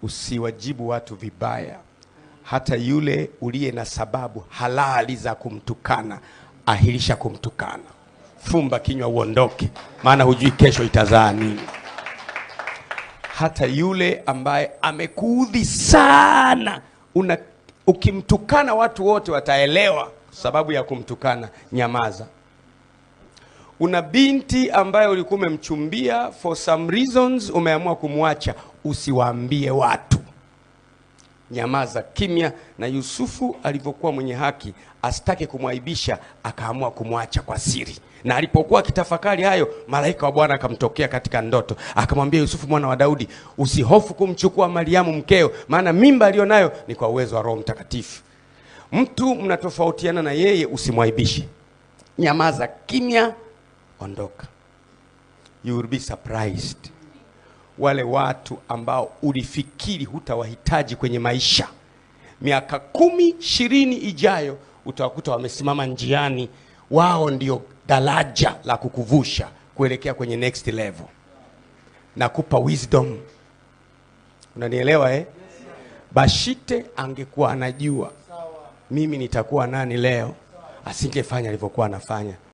Usiwajibu watu vibaya. Hata yule uliye na sababu halali za kumtukana, ahirisha kumtukana. Fumba kinywa uondoke, maana hujui kesho itazaa nini. Hata yule ambaye amekuudhi sana, ukimtukana watu wote wataelewa sababu ya kumtukana, nyamaza. Una binti ambaye ulikuwa umemchumbia, for some reasons umeamua kumwacha, usiwaambie watu. Nyamaza kimya. Na Yusufu alivyokuwa mwenye haki, asitake kumwaibisha, akaamua kumwacha kwa siri. Na alipokuwa akitafakari hayo, malaika wa Bwana akamtokea katika ndoto, akamwambia Yusufu mwana wa Daudi, usihofu kumchukua Mariamu mkeo, maana mimba alionayo ni kwa uwezo wa Roho Mtakatifu. Mtu mnatofautiana na yeye, usimwaibishe. Nyamaza kimya, ondoka. You will be surprised. Wale watu ambao ulifikiri hutawahitaji kwenye maisha, miaka 10, 20 ijayo utawakuta wamesimama njiani. Wao ndio daraja la kukuvusha kuelekea kwenye next level. Nakupa wisdom. Unanielewa eh? Bashite angekuwa anajua mimi nitakuwa nani leo, asingefanya alivyokuwa anafanya.